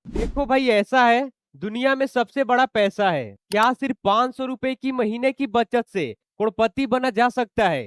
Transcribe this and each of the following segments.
देखो भाई, ऐसा है, दुनिया में सबसे बड़ा पैसा है। क्या सिर्फ 500 रुपए की महीने की बचत से करोड़पति बना जा सकता है?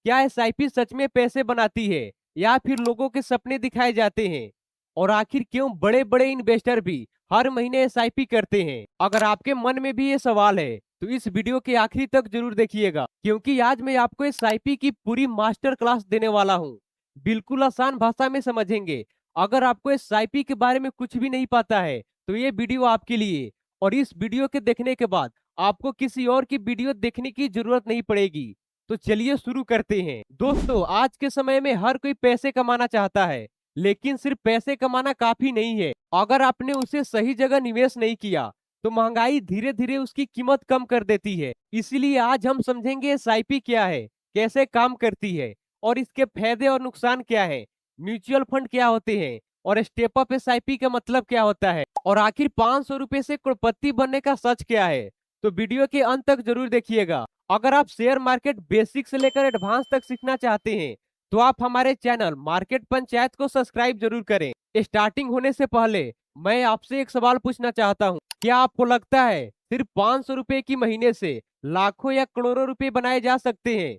क्या एसआईपी सच में पैसे बनाती है या फिर लोगों के सपने दिखाए जाते हैं? और आखिर क्यों बड़े बड़े इन्वेस्टर भी हर महीने एसआईपी करते हैं? अगर आपके मन में भी ये सवाल है तो इस वीडियो के आखिरी तक जरूर देखिएगा, क्योंकि आज मैं आपको एसआईपी की पूरी मास्टर क्लास देने वाला हूँ। बिल्कुल आसान भाषा में समझेंगे। अगर आपको एसआईपी के बारे में कुछ भी नहीं पता है तो ये वीडियो आपके लिए। और इस वीडियो के देखने के बाद आपको किसी और की वीडियो देखने की जरूरत नहीं पड़ेगी। तो चलिए शुरू करते हैं। दोस्तों, आज के समय में हर कोई पैसे कमाना चाहता है, लेकिन सिर्फ पैसे कमाना काफी नहीं है। अगर आपने उसे सही जगह निवेश नहीं किया तो महंगाई धीरे धीरे उसकी कीमत कम कर देती है। इसीलिए आज हम समझेंगे एसआईपी क्या है, कैसे काम करती है और इसके फायदे और नुकसान क्या है, म्यूचुअल फंड क्या होते हैं और स्टेप अप एसआईपी का मतलब क्या होता है, और आखिर 500 रुपए से करोड़पति बनने का सच क्या है। तो वीडियो के अंत तक जरूर देखिएगा। अगर आप शेयर मार्केट बेसिक से लेकर एडवांस तक सीखना चाहते हैं तो आप हमारे चैनल मार्केट पंचायत को सब्सक्राइब जरूर करें। स्टार्टिंग होने से पहले मैं आपसे एक सवाल पूछना चाहता हूँ। क्या आपको लगता है सिर्फ 500 रुपए की महीने से लाखों या करोड़ों रुपए बनाए जा सकते हैं?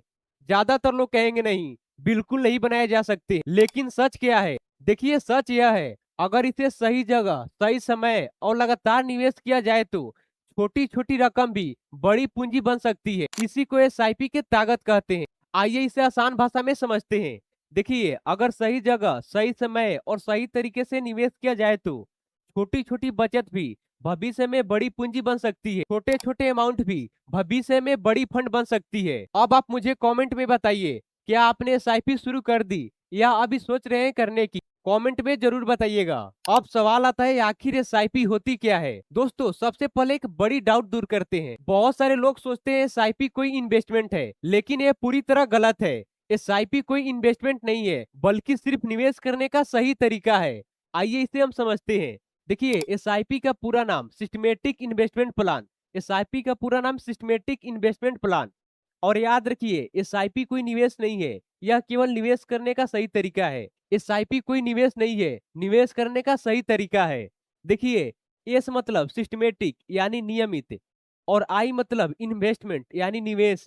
ज्यादातर लोग कहेंगे नहीं, बिल्कुल नहीं बनाए जा सकते। लेकिन सच क्या है? देखिए, सच यह है, अगर इसे सही जगह, सही समय और लगातार निवेश किया जाए तो छोटी छोटी रकम भी बड़ी पूंजी बन सकती है। इसी को एसआईपी की ताकत कहते हैं। आइए इसे आसान भाषा में समझते हैं। देखिए, अगर सही जगह, सही समय और सही तरीके से निवेश किया जाए तो छोटी छोटी बचत भी भविष्य में बड़ी पूंजी बन सकती है। छोटे छोटे अमाउंट भी भविष्य में बड़ी फंड बन सकती है। अब आप मुझे कमेंट में बताइए, क्या आपने एसआईपी शुरू कर दी या अभी सोच रहे हैं करने की? कमेंट में जरूर बताइएगा। अब सवाल आता है, आखिर एसआईपी होती क्या है? दोस्तों, सबसे पहले एक बड़ी डाउट दूर करते हैं। बहुत सारे लोग सोचते हैं एसआईपी कोई इन्वेस्टमेंट है, लेकिन ये पूरी तरह गलत है। एसआईपी कोई इन्वेस्टमेंट नहीं है, बल्कि सिर्फ निवेश करने का सही तरीका है। आइए इसे हम समझते हैं। देखिए, एसआईपी का पूरा नाम सिस्टमेटिक इन्वेस्टमेंट प्लान। एसआईपी का पूरा नाम सिस्टमेटिक इन्वेस्टमेंट प्लान। और याद रखिए, एसआईपी कोई निवेश नहीं है, यह केवल निवेश करने का सही तरीका है। एसआईपी कोई निवेश नहीं है, निवेश करने का सही तरीका है। देखिए, एस मतलब सिस्टमेटिक यानी नियमित, और आई मतलब इन्वेस्टमेंट यानी निवेश,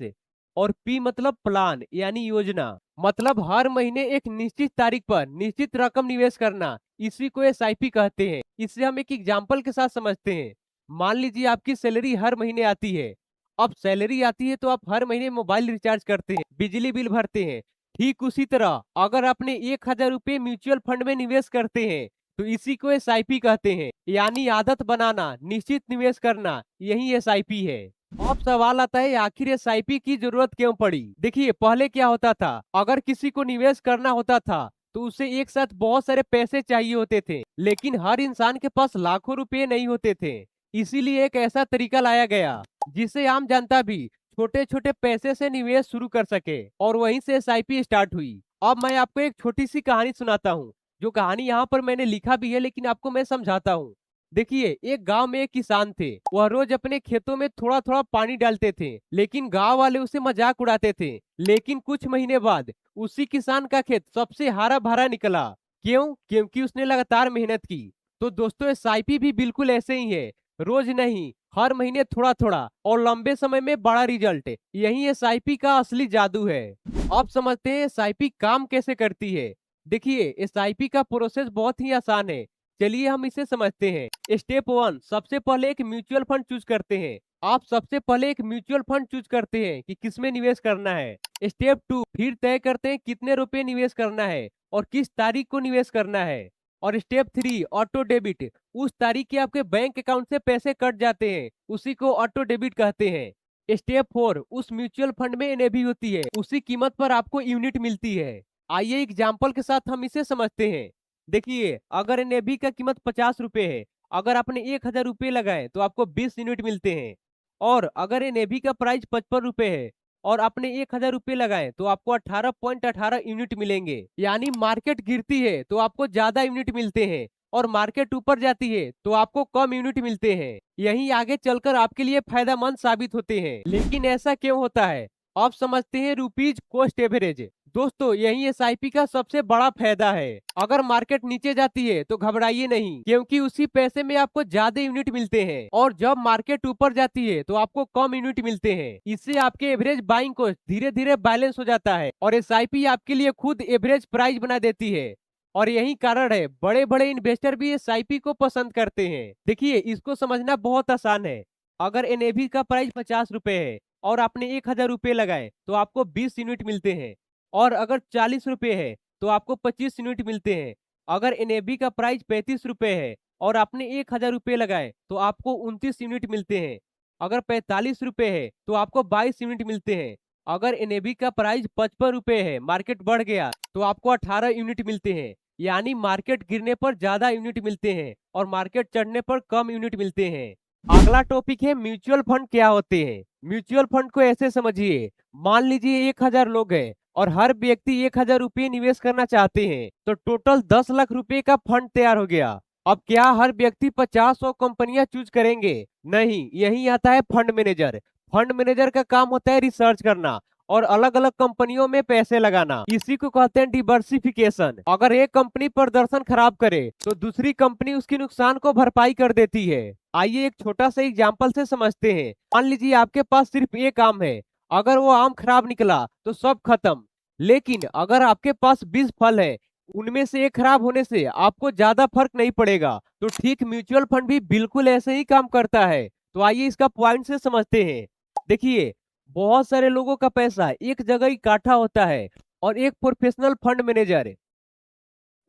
और पी मतलब प्लान यानी योजना। मतलब हर महीने एक निश्चित तारीख पर निश्चित रकम निवेश करना, इसी को एसआईपी कहते हैं। इसे हम एक एग्जाम्पल के साथ समझते हैं। मान लीजिए आपकी सैलरी हर महीने आती है। अब सैलरी आती है तो आप हर महीने मोबाइल रिचार्ज करते हैं, बिजली बिल भरते हैं। ठीक उसी तरह अगर आपने 1,000 रुपए म्यूचुअल फंड में निवेश करते हैं तो इसी को एसआईपी कहते हैं, यानी आदत बनाना, निश्चित निवेश करना, यही एसआईपी है। अब सवाल आता है, आखिर एसआईपी की जरूरत क्यों पड़ी? देखिए, पहले क्या होता था, अगर किसी को निवेश करना होता था तो उसे एक साथ बहुत सारे पैसे चाहिए होते थे, लेकिन हर इंसान के पास लाखों रुपए नहीं होते थे। इसीलिए एक ऐसा तरीका लाया गया जिससे आम जनता भी छोटे छोटे पैसे से निवेश शुरू कर सके, और वहीं से एसआईपी स्टार्ट हुई। अब मैं आपको एक छोटी सी कहानी सुनाता हूँ, जो कहानी यहाँ पर मैंने लिखा भी है, लेकिन आपको मैं समझाता हूँ। देखिए, एक गांव में एक किसान थे। वह रोज अपने खेतों में थोड़ा थोड़ा पानी डालते थे, लेकिन गांव वाले उसे मजाक उड़ाते थे। लेकिन कुछ महीने बाद उसी किसान का खेत सबसे हरा भरा निकला। क्यों? क्योंकि उसने लगातार मेहनत की। तो दोस्तों, एसआईपी भी बिल्कुल ऐसे ही है, रोज नहीं, हर महीने थोड़ा थोड़ा और लंबे समय में बड़ा रिजल्ट। यही एसआईपी का असली जादू है। अब समझते हैं एसआईपी काम कैसे करती है। देखिए, एसआईपी का प्रोसेस बहुत ही आसान है। चलिए हम इसे समझते हैं। स्टेप 1, सबसे पहले एक म्यूचुअल फंड चूज करते हैं। आप सबसे पहले एक म्यूचुअल फंड चूज करते हैं कि किसमें निवेश करना है। स्टेप 2, फिर तय करते हैं कितने रुपए निवेश करना है और किस तारीख को निवेश करना है। और स्टेप 3, ऑटो डेबिट, उस तारीख के आपके बैंक अकाउंट से पैसे कट जाते हैं, उसी को ऑटो डेबिट कहते हैं। स्टेप 4, उस म्यूचुअल फंड में एनएवी होती है, उसी कीमत पर आपको यूनिट मिलती है। आइए एग्जाम्पल के साथ हम इसे समझते हैं। देखिए, अगर एनएवी का कीमत 50 रुपए है, अगर आपने 1,000 रुपए लगाए तो आपको 20 यूनिट मिलते हैं। और अगर एनएवी का प्राइस 55 रुपए है और आपने 1,000 रुपए लगाए तो आपको 18.18 यूनिट मिलेंगे। यानी मार्केट गिरती है तो आपको ज्यादा यूनिट मिलते हैं, और मार्केट ऊपर जाती है तो आपको कम यूनिट मिलते हैं। यही आगे चलकर आपके लिए फायदेमंद साबित होते हैं। लेकिन ऐसा क्यों होता है? अब समझते हैं रुपीज कॉस्ट एवरेज। दोस्तों यही एसआईपी का सबसे बड़ा फायदा है। अगर मार्केट नीचे जाती है तो घबराइए नहीं, क्योंकि उसी पैसे में आपको ज्यादा यूनिट मिलते हैं, और जब मार्केट ऊपर जाती है तो आपको कम यूनिट मिलते हैं। इससे आपके एवरेज बाइंग को धीरे धीरे बैलेंस हो जाता है और एसआईपी आपके लिए खुद एवरेज प्राइस बना देती है। और यही कारण है बड़े बड़े इन्वेस्टर भी एसआईपी को पसंद करते हैं। देखिए, इसको समझना बहुत आसान है। अगर एनएवी का प्राइस 50 रुपए है और आपने 1000 रुपए लगाए तो आपको 20 यूनिट मिलते हैं। और अगर 40 रुपए है तो आपको 25 यूनिट मिलते हैं। अगर एनएबी का प्राइस 35 रुपए है और आपने 1000 रुपए लगाए तो आपको 29 यूनिट मिलते हैं। अगर 45 रुपए है तो आपको 22 यूनिट मिलते हैं। अगर एनएबी का प्राइस 55 रुपए है, मार्केट बढ़ गया, तो आपको 18 यूनिट मिलते हैं। यानी मार्केट गिरने पर ज्यादा यूनिट मिलते हैं और मार्केट चढ़ने पर कम यूनिट मिलते हैं। अगला टॉपिक है म्यूचुअल फंड क्या होते हैं। म्यूचुअल फंड को ऐसे समझिए, मान लीजिए 1000 लोग हैं और हर व्यक्ति 1000 रुपये निवेश करना चाहते हैं, तो टोटल 10 लाख रुपए का फंड तैयार हो गया। अब क्या हर व्यक्ति 50-100 कंपनियां चूज करेंगे? नहीं, यही आता है फंड मैनेजर। फंड मैनेजर का काम होता है रिसर्च करना और अलग अलग कंपनियों में पैसे लगाना। इसी को कहते हैं डिवर्सिफिकेशन। अगर एक कंपनी प्रदर्शन खराब करे तो दूसरी कंपनी उसकी नुकसान को भरपाई कर देती है। आइए एक छोटा सा एग्जाम्पल से समझते हैं। मान लीजिए आपके पास सिर्फ एक आम है, अगर वो आम खराब निकला तो सब खत्म। लेकिन अगर आपके पास 20 फल है, उनमें से एक खराब होने से आपको ज्यादा फर्क नहीं पड़ेगा। तो ठीक म्यूचुअल फंड भी बिल्कुल ऐसे ही काम करता है। तो आइए इसका पॉइंट से समझते हैं। देखिए, बहुत सारे लोगों का पैसा एक जगह इकट्ठा होता है और एक प्रोफेशनल फंड मैनेजर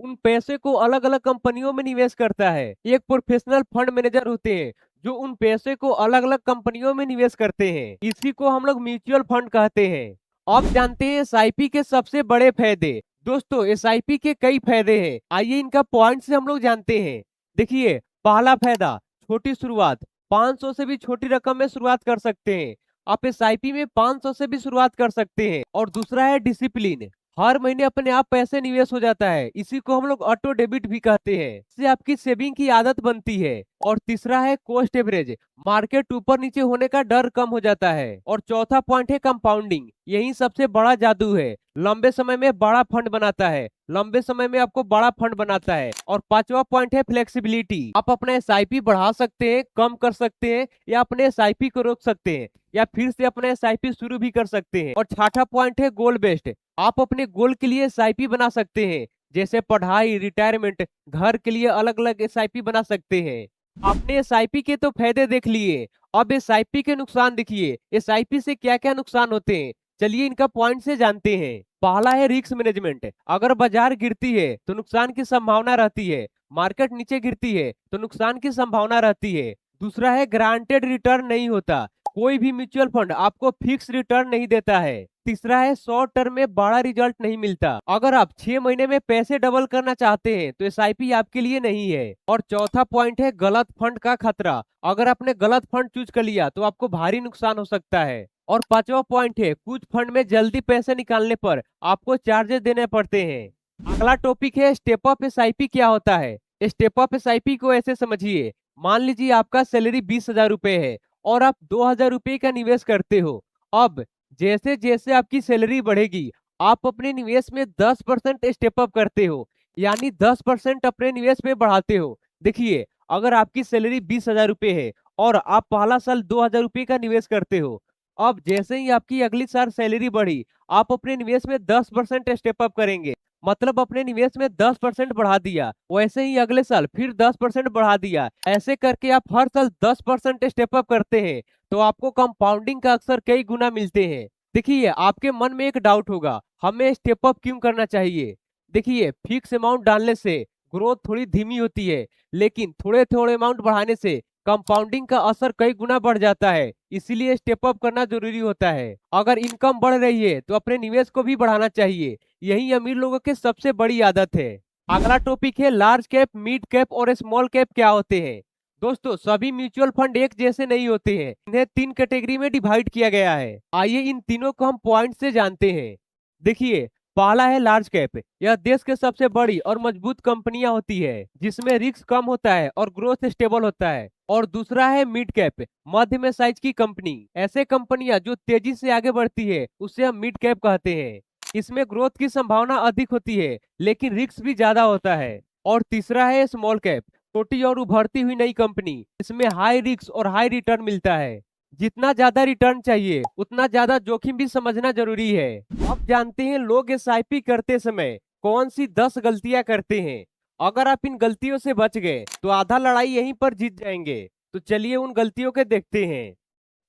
उन पैसे को अलग अलग कंपनियों में निवेश करता है। एक प्रोफेशनल फंड मैनेजर होते हैं जो उन पैसे को अलग अलग कंपनियों में निवेश करते हैं। इसी को हम लोग म्यूचुअल फंड कहते हैं। अब जानते हैं एसआईपी के सबसे बड़े फायदे। दोस्तों, एसआईपी के कई फायदे हैं, आइए इनका पॉइंट से हम लोग जानते हैं। देखिए, पहला फायदा, छोटी शुरुआत। 500 से भी छोटी रकम में शुरुआत कर सकते हैं। आप एसआईपी में 500 से भी शुरुआत कर सकते हैं। और दूसरा है डिसिप्लिन। हर महीने अपने आप पैसे निवेश हो जाता है, इसी को हम लोग ऑटो डेबिट भी कहते हैं। इससे आपकी सेविंग की आदत बनती है। और तीसरा है कॉस्ट एवरेज। मार्केट ऊपर नीचे होने का डर कम हो जाता है। और चौथा पॉइंट है कंपाउंडिंग। यही सबसे बड़ा जादू है, लंबे समय में बड़ा फंड बनाता है। लंबे समय में आपको बड़ा फंड बनाता है। और पांचवा पॉइंट है फ्लेक्सिबिलिटी। आप अपने एसआईपी बढ़ा सकते हैं, कम कर सकते हैं, या अपने एसआईपी को रोक सकते हैं, या फिर से अपने एसआईपी शुरू भी कर सकते हैं। और छठा पॉइंट है गोल बेस्ड। आप अपने गोल के लिए एसआईपी बना सकते हैं, जैसे पढ़ाई, रिटायरमेंट, घर के लिए अलग अलग एसआईपी बना सकते हैं। आपने एसआईपी के तो फायदे देख लिए, अब एसआईपी के नुकसान देखिए। एसआईपी से क्या क्या नुकसान होते हैं, चलिए इनका पॉइंट से जानते हैं। पहला है रिस्क मैनेजमेंट। अगर बाजार गिरती है तो नुकसान की संभावना रहती है, मार्केट नीचे गिरती है तो नुकसान की संभावना रहती है। दूसरा है ग्रांटेड रिटर्न नहीं होता, कोई भी म्यूचुअल फंड आपको फिक्स रिटर्न नहीं देता है। तीसरा है शॉर्ट टर्म में बड़ा रिजल्ट नहीं मिलता, अगर आप 6 महीने में पैसे डबल करना चाहते हैं तो एसआईपी आपके लिए नहीं है। और चौथा पॉइंट है गलत फंड का खतरा। अगर आपने गलत फंड चूज कर लिया तो आपको भारी नुकसान हो सकता है। और पांचवा पॉइंट है कुछ फंड में जल्दी पैसे निकालने पर आपको चार्जेस देने पड़ते हैं। अगला टॉपिक है स्टेप अप एसआईपी क्या होता है। स्टेप अप एसआईपी को ऐसे समझिए, मान लीजिए आपका सैलरी 20,000 रुपए है और आप 2,000 रुपए का निवेश करते हो। अब जैसे जैसे आपकी सैलरी बढ़ेगी, आप अपने निवेश में 10% स्टेप अप करते हो, यानी 10% अपने निवेश में बढ़ाते हो। देखिए, अगर आपकी सैलरी 20,000 रुपए है और आप पहला साल 2,000 रुपए का निवेश करते हो, अब जैसे ही आपकी अगली साल सैलरी बढ़ी, आप अपने निवेश में 10% स्टेप अप करेंगे, मतलब अपने निवेश में 10% बढ़ा दिया। वैसे ही अगले साल फिर 10% बढ़ा दिया। ऐसे करके आप हर साल 10% स्टेप अप करते हैं तो आपको कंपाउंडिंग का अक्सर कई गुना मिलते हैं। देखिए, आपके मन में एक डाउट होगा, हमें स्टेप अप क्यों करना चाहिए। देखिए, फिक्स अमाउंट डालने से ग्रोथ थोड़ी धीमी होती है, लेकिन थोड़े थोड़े अमाउंट बढ़ाने से कंपाउंडिंग का असर कई गुना बढ़ जाता है। इसीलिए स्टेप अप करना जरूरी होता है। अगर इनकम बढ़ रही है तो अपने निवेश को भी बढ़ाना चाहिए, यही अमीर लोगों की सबसे बड़ी आदत है। अगला टॉपिक है लार्ज कैप, मिड कैप और स्मॉल कैप क्या होते हैं। दोस्तों, सभी म्यूचुअल फंड एक जैसे नहीं होते हैं, इन्हें 3 कैटेगरी में डिवाइड किया गया है। आइए इन तीनों को हम पॉइंट से जानते हैं। देखिए, पहला है लार्ज कैप। यह देश के सबसे बड़ी और मजबूत कंपनियां होती है, जिसमें रिस्क कम होता है और ग्रोथ स्टेबल होता है। और दूसरा है मिड कैप, मध्य में साइज की कंपनी। ऐसे कंपनियां जो तेजी से आगे बढ़ती है उसे हम मिड कैप कहते हैं। इसमें ग्रोथ की संभावना अधिक होती है लेकिन रिस्क भी ज्यादा होता है। और तीसरा है स्मॉल कैप, छोटी और उभरती हुई नई कंपनी। इसमें हाई रिस्क और हाई रिटर्न मिलता है। जितना ज्यादा रिटर्न चाहिए उतना ज्यादा जोखिम भी समझना जरूरी है। अब जानते हैं लोग एसआईपी करते समय कौन सी 10 गलतियां करते हैं। अगर आप इन गलतियों से बच गए तो आधा लड़ाई यहीं पर जीत जाएंगे। तो चलिए उन गलतियों के देखते हैं।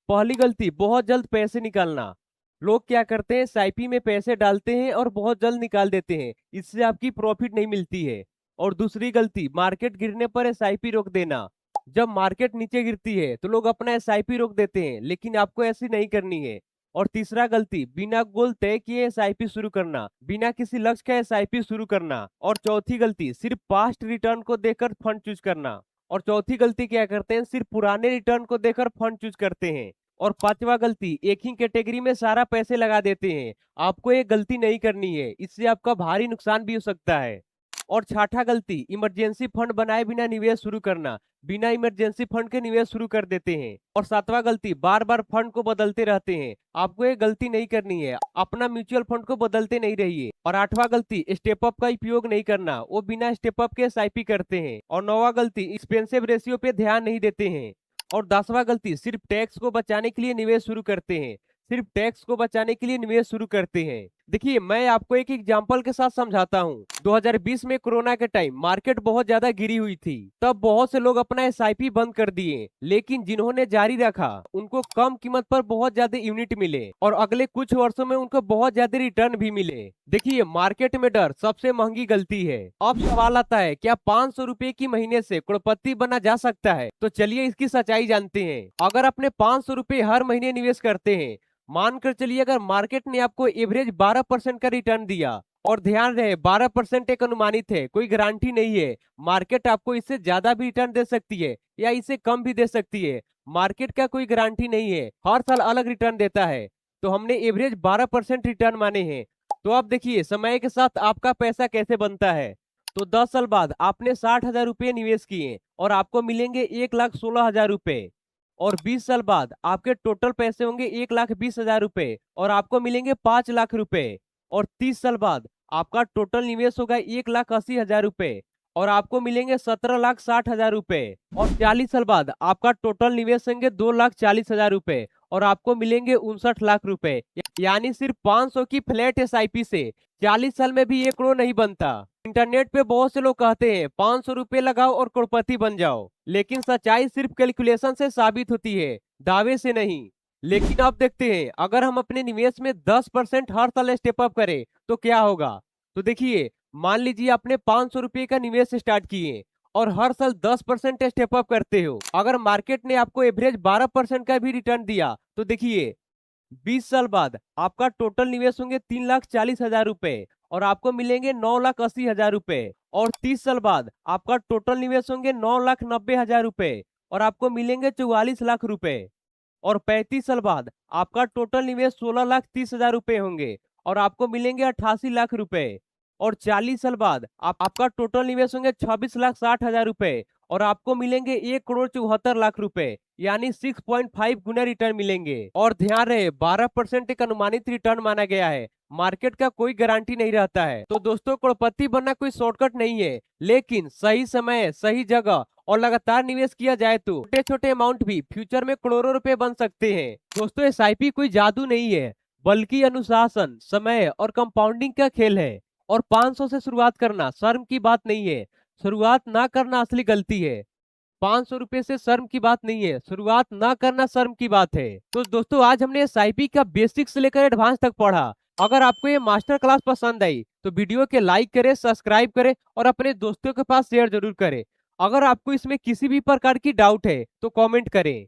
पहली गलती, बहुत जल्द पैसे निकालना। लोग क्या करते हैं, एसआईपी में पैसे डालते हैं और बहुत जल्द निकाल देते हैं। इससे आपकी प्रॉफिट नहीं मिलती है। और दूसरी गलती, मार्केट गिरने पर एसआईपी रोक देना। जब मार्केट नीचे गिरती है तो लोग अपना एसआईपी रोक देते हैं, लेकिन आपको ऐसी नहीं करनी है। और तीसरा गलती, बिना गोल तय किए एसआईपी शुरू करना, बिना किसी लक्ष्य का एसआईपी शुरू करना। और चौथी गलती, सिर्फ पास्ट रिटर्न को देखकर फंड चूज करना। और चौथी गलती क्या करते हैं, सिर्फ पुराने रिटर्न को देखकर फंड चूज करते हैं। और पांचवा गलती, एक ही कैटेगरी में सारा पैसे लगा देते हैं। आपको ये गलती नहीं करनी है, इससे आपका भारी नुकसान भी हो सकता है। और छठा गलती, इमरजेंसी फंड बनाए बिना निवेश शुरू करना। बिना इमरजेंसी फंड के निवेश शुरू कर देते हैं। और सातवां गलती, बार बार फंड को बदलते रहते हैं। आपको ये गलती नहीं करनी है, अपना म्यूचुअल फंड को बदलते नहीं रहिए। और आठवां गलती, स्टेप अप का उपयोग नहीं करना, वो बिना स्टेप अप के एसआईपी करते हैं। और नौवां गलती, एक्सपेंसिव रेशियो पे ध्यान नहीं देते हैं। और 10वां गलती, सिर्फ टैक्स को बचाने के लिए निवेश शुरू करते हैं। सिर्फ टैक्स को बचाने के लिए निवेश शुरू करते हैं। देखिए, मैं आपको एक एग्जांपल के साथ समझाता हूँ। 2020 में कोरोना के टाइम मार्केट बहुत ज्यादा गिरी हुई थी। तब बहुत से लोग अपना एसआईपी बंद कर दिए, लेकिन जिन्होंने जारी रखा उनको कम कीमत पर बहुत ज्यादा यूनिट मिले और अगले कुछ वर्षों में उनको बहुत ज्यादा रिटर्न भी मिले। देखिए, मार्केट में डर सबसे महंगी गलती है। अब सवाल आता है, क्या 500 रुपए की महीने से करोड़पति बना जा सकता है? तो चलिए इसकी सच्चाई जानते हैं। अगर अपने 500 रुपए हर महीने निवेश करते हैं, मानकर चलिए अगर मार्केट ने आपको एवरेज 12% का रिटर्न दिया, और ध्यान रहे 12% एक अनुमानित है, कोई गारंटी नहीं है। मार्केट आपको इससे ज्यादा भी रिटर्न दे सकती है या इससे कम भी दे सकती है। मार्केट का कोई गारंटी नहीं है, हर साल अलग रिटर्न देता है। तो हमने एवरेज 12% रिटर्न माने हैं। तो अब देखिए समय के साथ आपका पैसा कैसे बनता है। तो 10 साल बाद आपने 60,000 रुपये निवेश किए और आपको मिलेंगे 1,16,000 रुपए। और 20 साल बाद आपके टोटल पैसे होंगे 1,20,000 रुपए और आपको मिलेंगे 5 लाख रुपए। और 30 साल बाद आपका टोटल निवेश होगा 1,80,000 रुपए और आपको मिलेंगे 17,60,000 रुपए। और 40 साल बाद आपका टोटल निवेश होंगे 2,40,000 रुपए और आपको मिलेंगे 59 लाख रुपए। यानी सिर्फ 500 की फ्लैट एसआईपी से 40 साल में भी 1 करोड़ नहीं बनता। इंटरनेट पे बहुत से लोग कहते हैं 500 रुपए लगाओ और करोड़पति बन जाओ, लेकिन सच्चाई सिर्फ कैलकुलेशन से साबित होती है, दावे से नहीं। लेकिन अब देखते हैं, अगर हम अपने निवेश में 10% हर साल स्टेप अप करें तो क्या होगा। तो देखिए, मान लीजिए आपने 500 रुपए का निवेश स्टार्ट किए और हर साल 10% स्टेप अप करते हो। अगर मार्केट ने आपको एवरेज 12% का भी रिटर्न दिया तो देखिए 20 साल बाद आपका टोटल निवेश होंगे 3,40,000 रुपए और आपको मिलेंगे 9,80,000 रुपए। और 30 साल बाद आपका टोटल निवेश होंगे 9,90,000 रुपए और आपको मिलेंगे 44 लाख रुपए। और 35 साल बाद आपका टोटल निवेश 16,30,000 रुपए होंगे और आपको मिलेंगे 88 लाख रुपए। और 40 साल बाद आपका टोटल निवेश होंगे 26,60,000 रुपए और आपको मिलेंगे 1,74,00,000 रुपए, यानी 6.5 गुना रिटर्न मिलेंगे। और ध्यान रहे 12% एक अनुमानित रिटर्न माना गया है, मार्केट का कोई गारंटी नहीं रहता है। तो दोस्तों, करोड़पति बनना कोई शॉर्टकट नहीं है, लेकिन सही समय, सही जगह और लगातार निवेश किया जाए तो छोटे छोटे अमाउंट भी फ्यूचर में करोड़ों रुपए बन सकते हैं। दोस्तों, एसआईपी कोई जादू नहीं है, बल्कि अनुशासन, समय और कंपाउंडिंग का खेल है। और 500 से शुरुआत करना शर्म की बात नहीं है, शुरुआत ना करना असली गलती है। 500 रुपए से शर्म की बात नहीं है, शुरुआत ना करना शर्म की बात है। तो दोस्तों, आज हमने एसआईपी का बेसिक से लेकर एडवांस तक पढ़ा। अगर आपको ये मास्टर क्लास पसंद आई तो वीडियो के लाइक करें, सब्सक्राइब करें और अपने दोस्तों के पास शेयर जरूर करें। अगर आपको इसमें किसी भी प्रकार की डाउट है तो कमेंट करें।